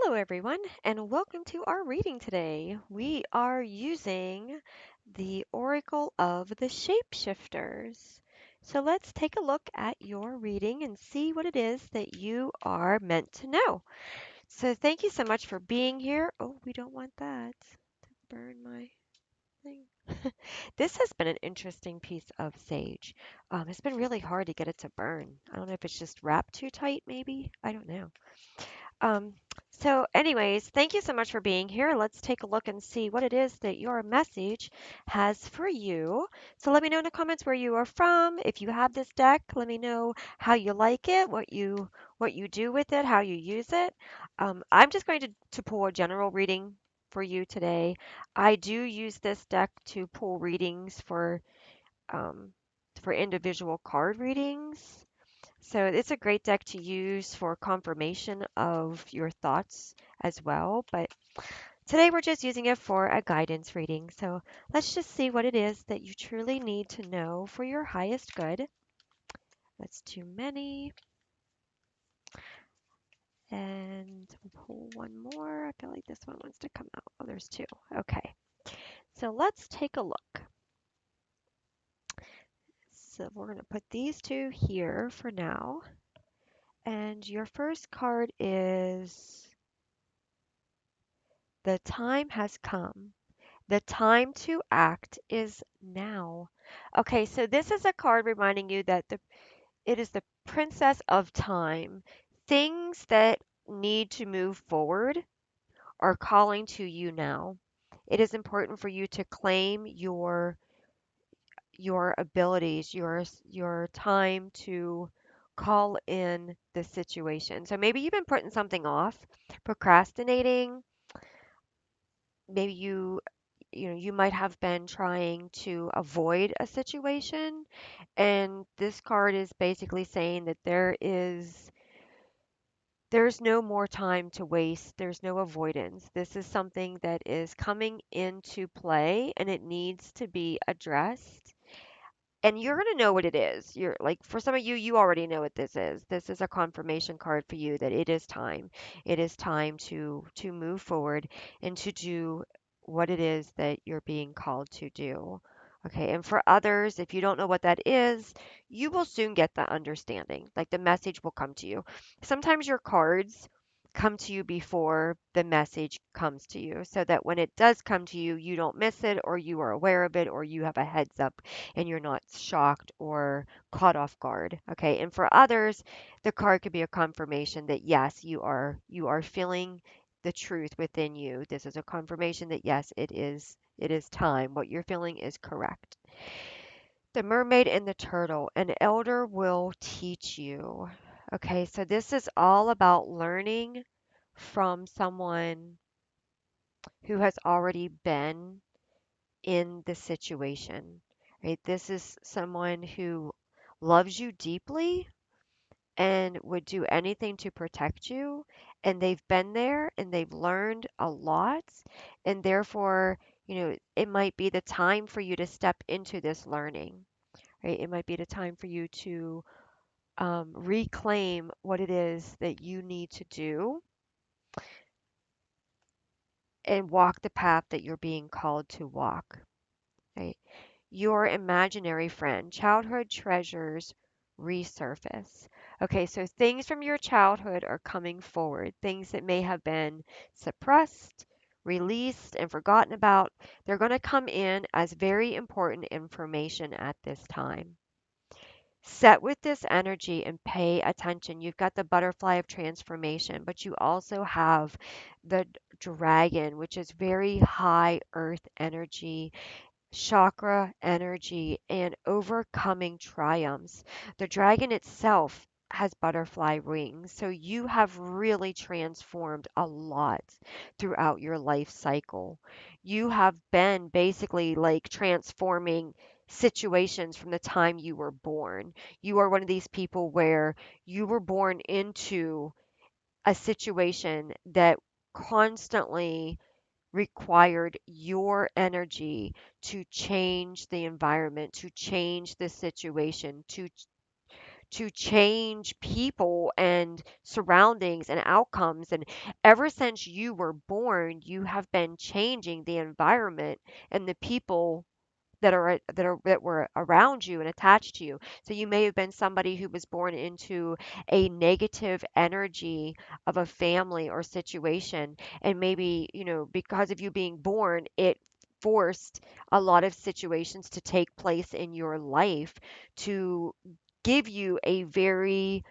Hello, everyone, and welcome to our reading today. We are using the Oracle of the Shapeshifters. So let's take a look at your reading and see what it is that you are meant to know. So thank you so much for being here. Oh, we don't want that to burn my thing. This has been an interesting piece of sage. It's been really hard to get it to burn. I don't know if it's just wrapped too tight, maybe. I don't know. Um, so anyways, thank you so much for being here. Let's take a look and see what it is that your message has for you. So let me know in the comments where you are from. If you have this deck, let me know how you like it, what you do with it, how you use it. I'm just going to pull a general reading for you today. I do use this deck to pull readings um, for individual card readings. So it's a great deck to use for confirmation of your thoughts as well. But today we're just using it for a guidance reading. So let's just see what it is that you truly need to know for your highest good. That's too many. And we'll pull one more. I feel like this one wants to come out. Oh, there's two. Okay. So let's take a look. So we're going to put these two here for now. And your first card is the time has come. The time to act is now. Okay, so this is a card reminding you that it is the princess of time. Things that need to move forward are calling to you now. It is important for you to claim your abilities, your time to call in the situation. So maybe you've been putting something off, procrastinating. Maybe you might have been trying to avoid a situation, and this card is basically saying that there's no more time to waste. There's no avoidance. This is something that is coming into play and it needs to be addressed. And you're going to know what it is. You're like, for some of you, you already know what this is. This is a confirmation card for you that it is time. It is time to move forward and to do what it is that you're being called to do. Okay, and for others, if you don't know what that is, you will soon get the understanding. Like the message will come to you. Sometimes your cards come to you before the message comes to you, so that when it does come to you, you don't miss it, or you are aware of it, or you have a heads up and you're not shocked or caught off guard. Okay. And for others, the card could be a confirmation that yes, you are feeling the truth within you. This is a confirmation that yes, it is time. What you're feeling is correct. The mermaid and the turtle, an elder will teach you. Okay, so this is all about learning from someone who has already been in the situation, right? This is someone who loves you deeply and would do anything to protect you. And they've been there and they've learned a lot. And therefore, it might be the time for you to step into this learning, right? It might be the time for you to reclaim what it is that you need to do and walk the path that you're being called to walk, right? Your imaginary friend, childhood treasures resurface. Okay, so things from your childhood are coming forward, things that may have been suppressed, released, and forgotten about. They're going to come in as very important information at this time. Set with this energy and pay attention. You've got the butterfly of transformation, but you also have the dragon, which is very high earth energy, chakra energy, and overcoming triumphs. The dragon itself has butterfly wings, so you have really transformed a lot throughout your life cycle. You have been basically like transforming situations from the time you were born. You are one of these people where you were born into a situation that constantly required your energy to change the environment, to change the situation, to change people and surroundings and outcomes. And ever since you were born, you have been changing the environment and the people that were around you and attached to you. So you may have been somebody who was born into a negative energy of a family or situation, and maybe, because of you being born, it forced a lot of situations to take place in your life to give you a very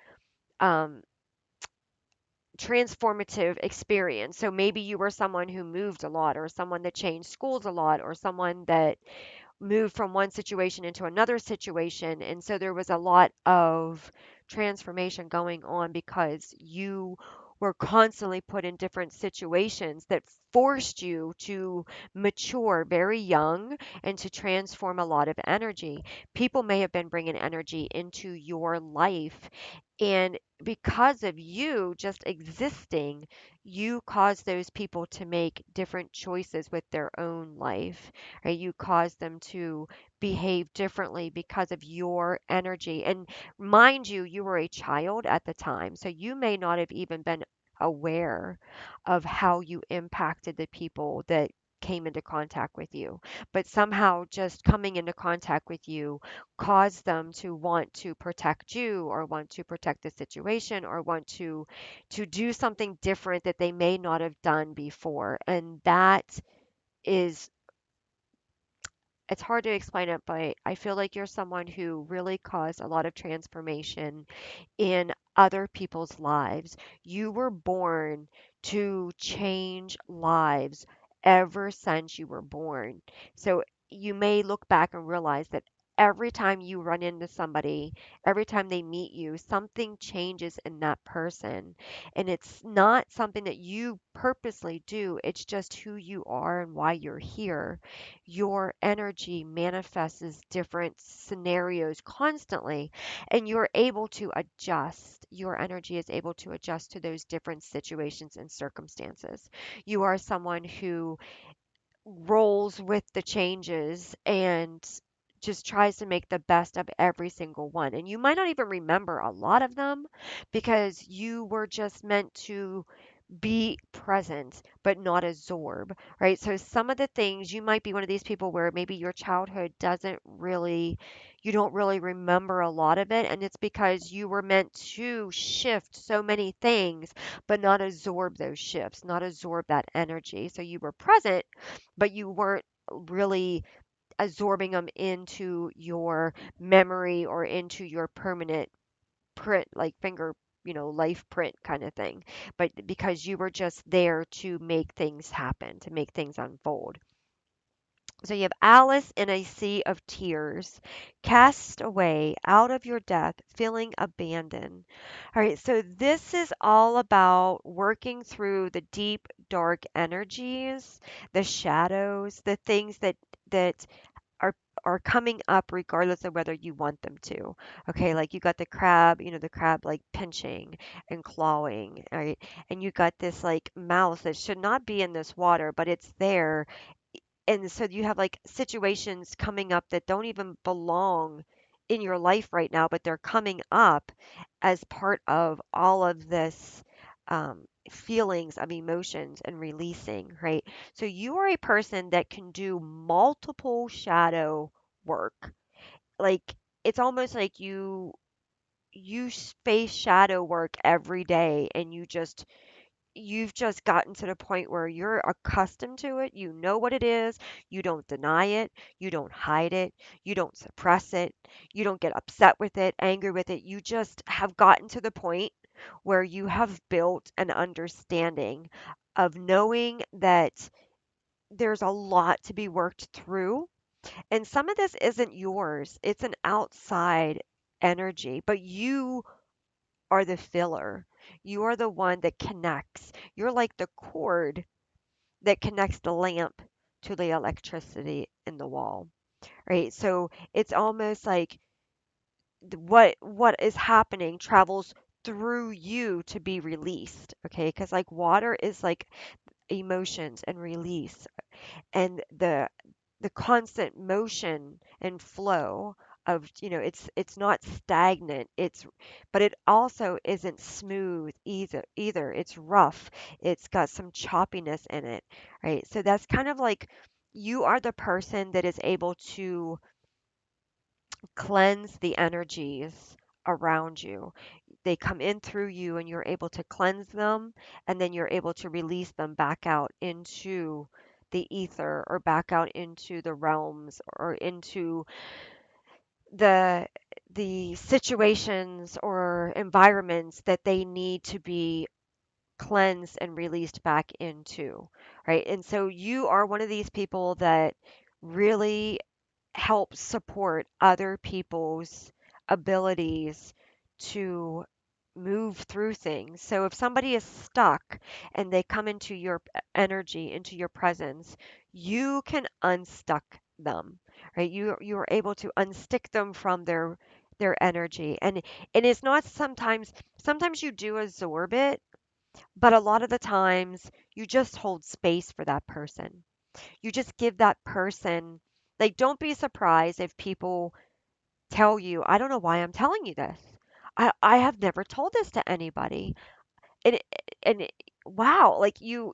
um, transformative experience. So maybe you were someone who moved a lot, or someone that changed schools a lot, or someone that move from one situation into another situation. And so there was a lot of transformation going on because you were constantly put in different situations that forced you to mature very young and to transform a lot of energy. People may have been bringing energy into your life. And because of you just existing, you cause those people to make different choices with their own life, right? You cause them to behave differently because of your energy. And mind you, you were a child at the time, so you may not have even been aware of how you impacted the people that came into contact with you. But somehow just coming into contact with you caused them to want to protect you, or want to protect the situation, or want to do something different that they may not have done before. And that is, it's hard to explain it, but I feel like you're someone who really caused a lot of transformation in other people's lives. You were born to change lives ever since you were born. So you may look back and realize that every time you run into somebody, every time they meet you, something changes in that person. And it's not something that you purposely do, it's just who you are and why you're here. Your energy manifests as different scenarios constantly, and you're able to adjust. Your energy is able to adjust to those different situations and circumstances. You are someone who rolls with the changes and just tries to make the best of every single one. And you might not even remember a lot of them because you were just meant to be present but not absorb, right? So some of the things, you might be one of these people where maybe your childhood doesn't really, you don't really remember a lot of it, and it's because you were meant to shift so many things but not absorb those shifts, not absorb that energy. So you were present, but you weren't really absorbing them into your memory or into your permanent print, like finger, life print kind of thing. But because you were just there to make things happen, to make things unfold. So you have Alice in a sea of tears, cast away out of your death, feeling abandoned. All right, so this is all about working through the deep, dark energies, the shadows, the things that are are coming up regardless of whether you want them to. Okay, like you got the crab, the crab like pinching and clawing, right? And you got this like mouse that should not be in this water, but it's there. And so you have like situations coming up that don't even belong in your life right now, but they're coming up as part of all of this feelings of emotions and releasing, right? So you are a person that can do multiple shadow work. Like it's almost like you face shadow work every day, and you've just gotten to the point where you're accustomed to it. You know what it is. You don't deny it. You don't hide it. You don't suppress it. You don't get upset with it, angry with it. You just have gotten to the point where you have built an understanding of knowing that there's a lot to be worked through. And some of this isn't yours, it's an outside energy, but you are the filler. You are the one that connects. You're like the cord that connects the lamp to the electricity in the wall, right? So it's almost like what is happening travels through you to be released, okay? Because like water is like emotions and release, and the constant motion and flow of, it's not stagnant. But it also isn't smooth either. It's rough. It's got some choppiness in it, right? So that's kind of like you are the person that is able to cleanse the energies around you. They come in through you and you're able to cleanse them, and then you're able to release them back out into the ether or back out into the realms or into the the situations or environments that they need to be cleansed and released back into, right? And so you are one of these people that really help support other people's abilities to move through things. So if somebody is stuck and they come into your energy, into your presence, you can unstuck them, right? You are able to unstick them from their energy. And it's not sometimes you do absorb it, but a lot of the times you just hold space for that person. You just give that person, like, don't be surprised if people tell you, I don't know why I'm telling you this. I have never told this to anybody. And and wow, like you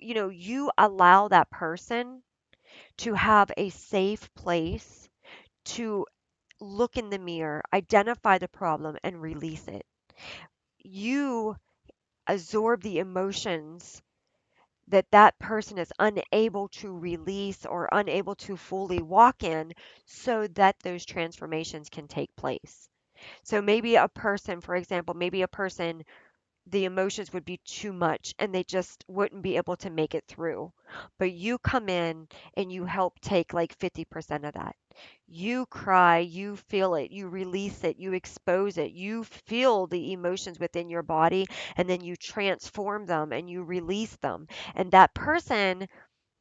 allow that person to have a safe place to look in the mirror, identify the problem and release it. You absorb the emotions that that person is unable to release or unable to fully walk in so that those transformations can take place. So maybe a person, for example, maybe a person, the emotions would be too much and they just wouldn't be able to make it through. But you come in and you help take like 50% of that. You cry, you feel it, you release it, you expose it, you feel the emotions within your body, and then you transform them and you release them. And that person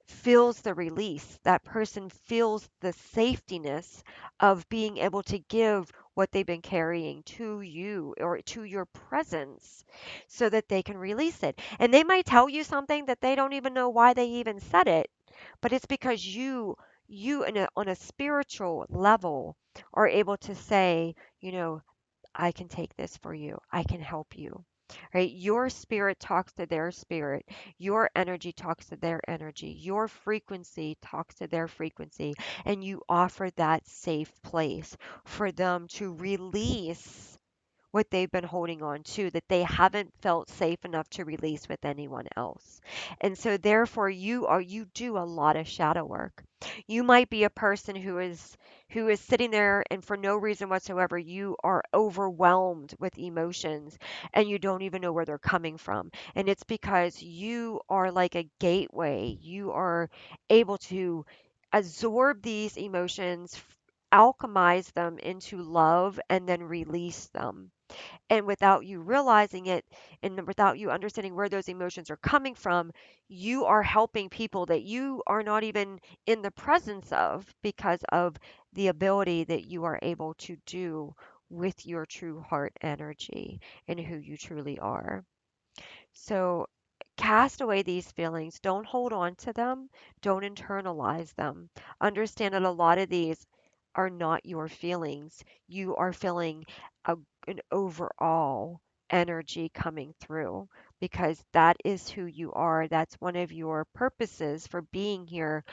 feels the release. That person feels the safetiness of being able to give what they've been carrying to you or to your presence so that they can release it. And they might tell you something that they don't even know why they even said it, but it's because on a spiritual level are able to say, I can take this for you. I can help you. Right? Your spirit talks to their spirit. Your energy talks to their energy. Your frequency talks to their frequency. And you offer that safe place for them to release what they've been holding on to that they haven't felt safe enough to release with anyone else. And so therefore you do a lot of shadow work. You might be a person who is sitting there and for no reason whatsoever you are overwhelmed with emotions and you don't even know where they're coming from. And it's because you are like a gateway. You are able to absorb these emotions, alchemize them into love and then release them, and without you realizing it and without you understanding where those emotions are coming from, you are helping people that you are not even in the presence of because of the ability that you are able to do with your true heart energy and who you truly are. So cast away these feelings. Don't hold on to them. Don't internalize them. Understand that a lot of these are not your feelings. You are feeling a, an overall energy coming through because that is who you are. That's one of your purposes for being here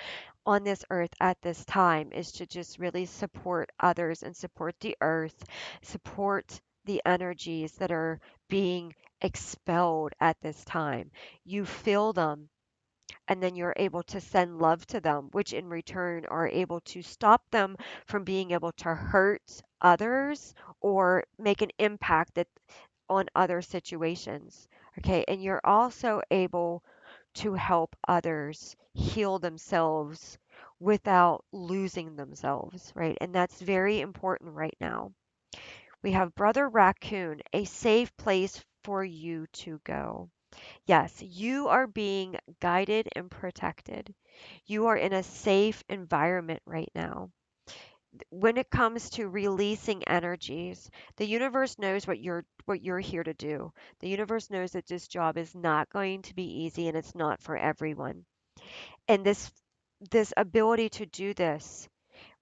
on this earth at this time is to just really support others and support the earth, support the energies that are being expelled at this time. You feel them and then you're able to send love to them, which in return are able to stop them from being able to hurt others or make an impact on other situations. Okay, and you're also able to help others heal themselves without losing themselves, right? And that's very important right now. We have Brother Raccoon, a safe place for you to go. Yes, you are being guided and protected. You are in a safe environment right now. When it comes to releasing energies, the universe knows what you're here to do. The universe knows that this job is not going to be easy and it's not for everyone. And this ability to do this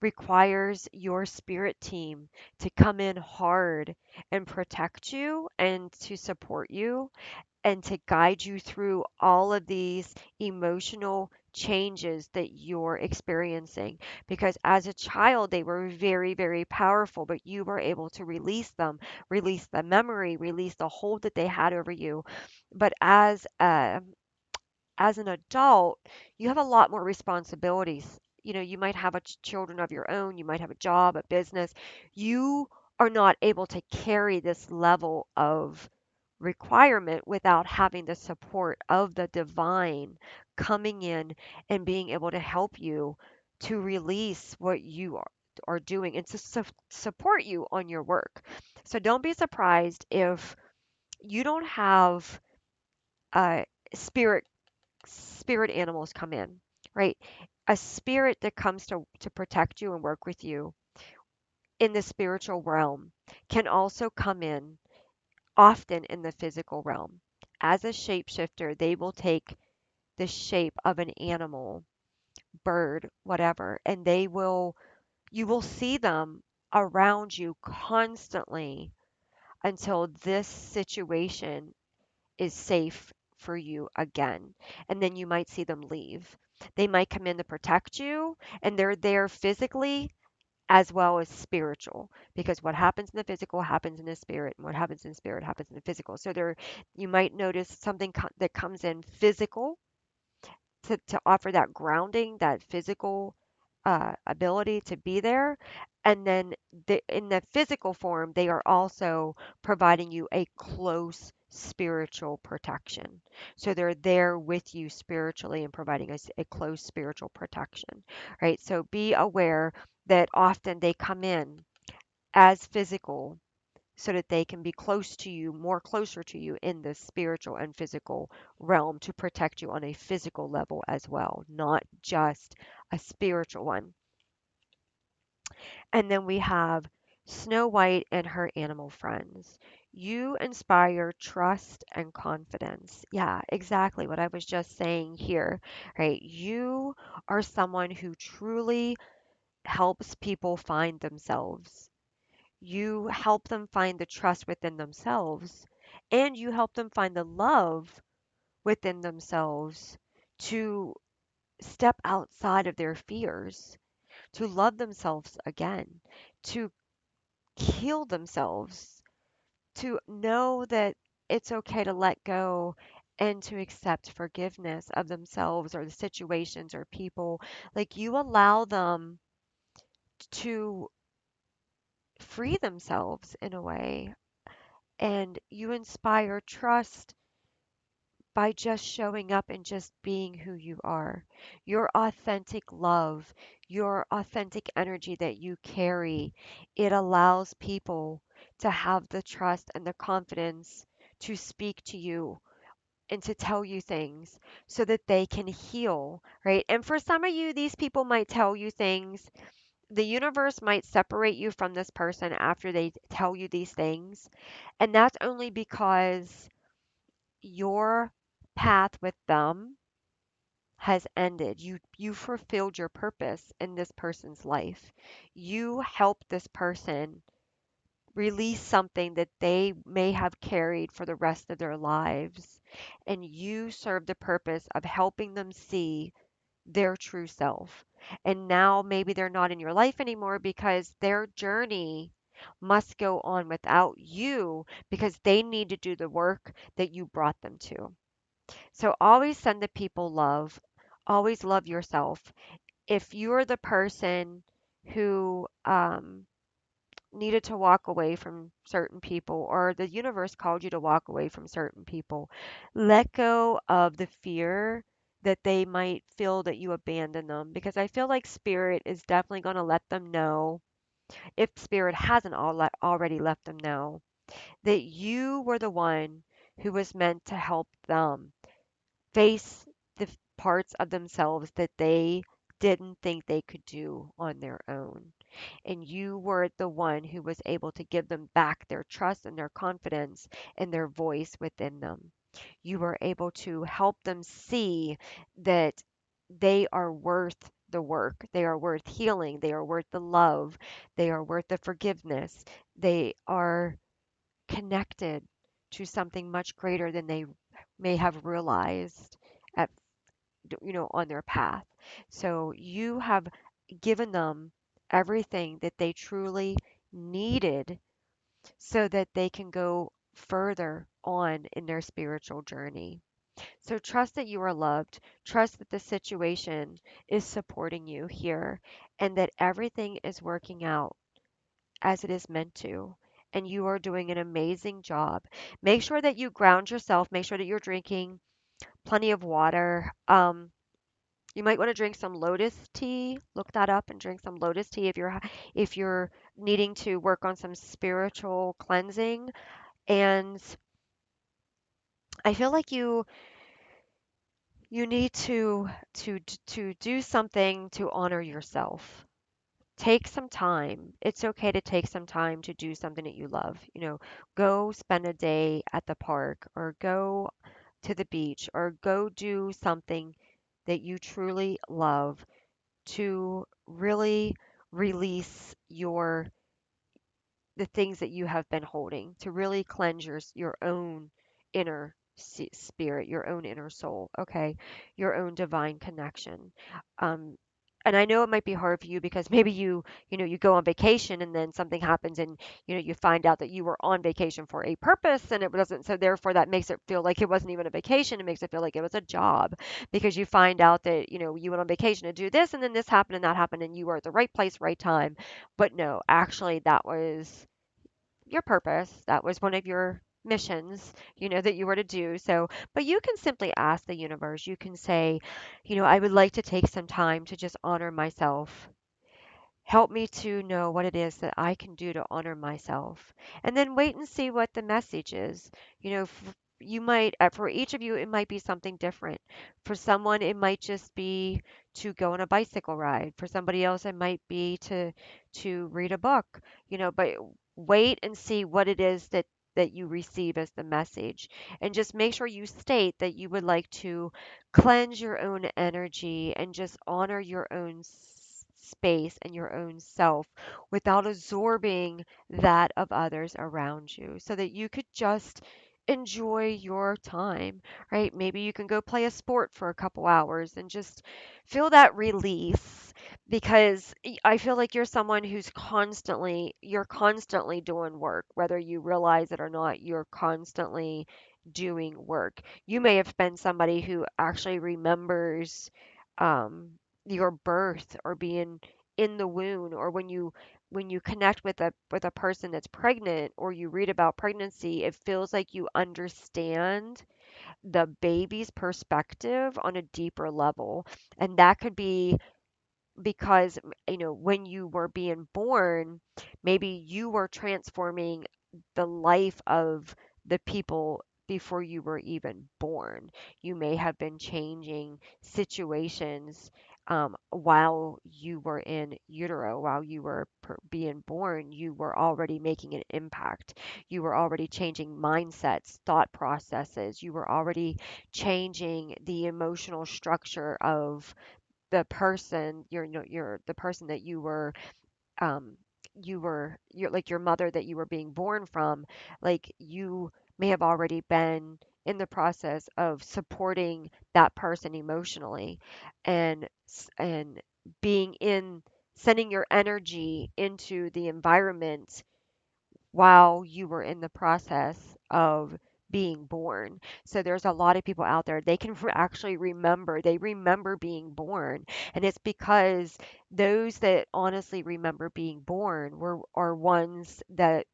requires your spirit team to come in hard and protect you and to support you and to guide you through all of these emotional changes that you're experiencing. Because as a child, they were very, very powerful, but you were able to release them, release the memory, release the hold that they had over you. But as an adult, you have a lot more responsibilities. You know, you might have a children of your own, you might have a job, a business. You are not able to carry this level of requirement without having the support of the divine coming in and being able to help you to release what you are doing and to support you on your work. So don't be surprised if you don't have uh, spirit spirit animals come in, right? A spirit that comes to protect you and work with you in the spiritual realm can also come in often in the physical realm. As a shapeshifter, they will take the shape of an animal, bird, whatever, and you will see them around you constantly until this situation is safe for you again. And then you might see them leave. They might come in to protect you, and they're there physically as well as spiritual, because what happens in the physical happens in the spirit, and what happens in the spirit happens in the physical. So there, you might notice something that comes in physical to offer that grounding, that physical ability to be there. And then in the physical form, they are also providing you a close spiritual protection. So they're there with you spiritually and providing us a close spiritual protection, right? So be aware that often they come in as physical so that they can be close to you, more closer to you in the spiritual and physical realm to protect you on a physical level as well, not just a spiritual one. And then we have Snow White and her animal friends. You inspire trust and confidence. Yeah, exactly what I was just saying here, right? You are someone who truly helps people find themselves. You help them find the trust within themselves, and you help them find the love within themselves to step outside of their fears, to love themselves again, to heal themselves, to know that it's okay to let go and to accept forgiveness of themselves or the situations or people. Like you allow them to free themselves in a way, and you inspire trust by just showing up and just being who you are. Your authentic love, your authentic energy that you carry, it allows people to have the trust and the confidence to speak to you and to tell you things so that they can heal, right? And for some of you, these people might tell you things. The universe might separate you from this person after they tell you these things. And that's only because your path with them has ended. You fulfilled your purpose in this person's life. You helped this person release something that they may have carried for the rest of their lives. And you serve the purpose of helping them see their true self. And now maybe they're not in your life anymore because their journey must go on without you because they need to do the work that you brought them to. So always send the people love. Always love yourself. If you're the person who needed to walk away from certain people, or the universe called you to walk away from certain people, let go of the fear that they might feel that you abandon them. Because I feel like spirit is definitely going to let them know, if spirit hasn't already let them know, that you were the one who was meant to help them face the parts of themselves that they didn't think they could do on their own. And you were the one who was able to give them back their trust and their confidence and their voice within them. You were able to help them see that they are worth the work. They are worth healing. They are worth the love. They are worth the forgiveness. They are connected to something much greater than they may have realized at on their path. So you have given them everything that they truly needed so that they can go further on in their spiritual journey. So trust that you are loved, trust that the situation is supporting you here, and that everything is working out as it is meant to. And you are doing an amazing job. Make sure that you ground yourself. Make sure that you're drinking plenty of water. You might want to drink some lotus tea. Look that up and drink some lotus tea if you're needing to work on some spiritual cleansing. And I feel like you need to do something to honor yourself. Take some time. It's okay to take some time to do something that you love. Go spend a day at the park or go to the beach or go do something that you truly love to really release the things that you have been holding, to really cleanse your own inner spirit, your own inner soul, okay? Your own divine connection. Um, and I know it might be hard for you because maybe you go on vacation and then something happens and you find out that you were on vacation for a purpose and it wasn't, so therefore that makes it feel like it wasn't even a vacation. It makes it feel like it was a job because you find out that you went on vacation to do this and then this happened and that happened and you were at the right place, right time. But no, actually that was your purpose. That was one of your missions, that you were to do. So, but you can simply ask the universe. You can say, I would like to take some time to just honor myself. Help me to know what it is that I can do to honor myself. And then wait and see what the message is. You might, for each of you, it might be something different. For someone, it might just be to go on a bicycle ride. For somebody else, it might be to read a book. But wait and see what it is that you receive as the message. And just make sure you state that you would like to cleanse your own energy and just honor your own space and your own self without absorbing that of others around you so that you could just enjoy your time, right? Maybe you can go play a sport for a couple hours and just feel that release because I feel like you're someone you're constantly doing work, whether you realize it or not, you're constantly doing work. You may have been somebody who actually remembers um, your birth or being in the womb or when you connect with a person that's pregnant or you read about pregnancy, it feels like you understand the baby's perspective on a deeper level. And that could be because when you were being born, maybe you were transforming the life of the people before you were even born. You may have been changing situations while you were in utero, while you were being born. You were already making an impact. You were already changing mindsets, thought processes. You were already changing the emotional structure of the person you're the person that um you're like your mother that you were being born from, like you may have already been in the process of supporting that person emotionally and being in sending your energy into the environment while you were in the process of being born. So there's a lot of people out there, they can actually they remember being born. And it's because those that honestly remember being born are ones that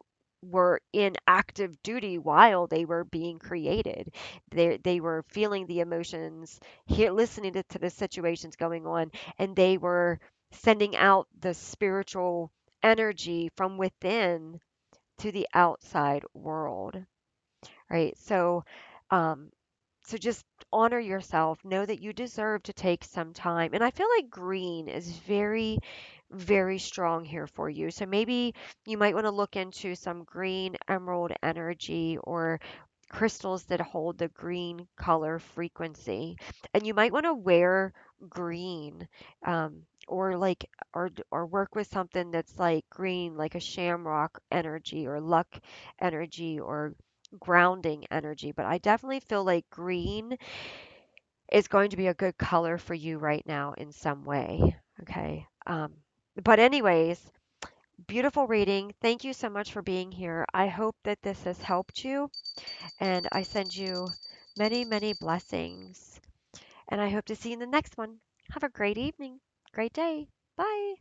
were in active duty while they were being created. They were feeling the emotions, listening to the situations going on, and they were sending out the spiritual energy from within to the outside world, right? Um, so just honor yourself. Know that you deserve to take some time. And I feel like green is very, very strong here for you. So maybe you might want to look into some green emerald energy or crystals that hold the green color frequency. And you might want to wear green, or like or work with something that's like green, like a shamrock energy or luck energy or grounding energy. But I definitely feel like green is going to be a good color for you right now in some way. Okay. But anyways, beautiful reading. Thank you so much for being here. I hope that this has helped you, and I send you many, many blessings. And I hope to see you in the next one. Have a great evening, great day. Bye.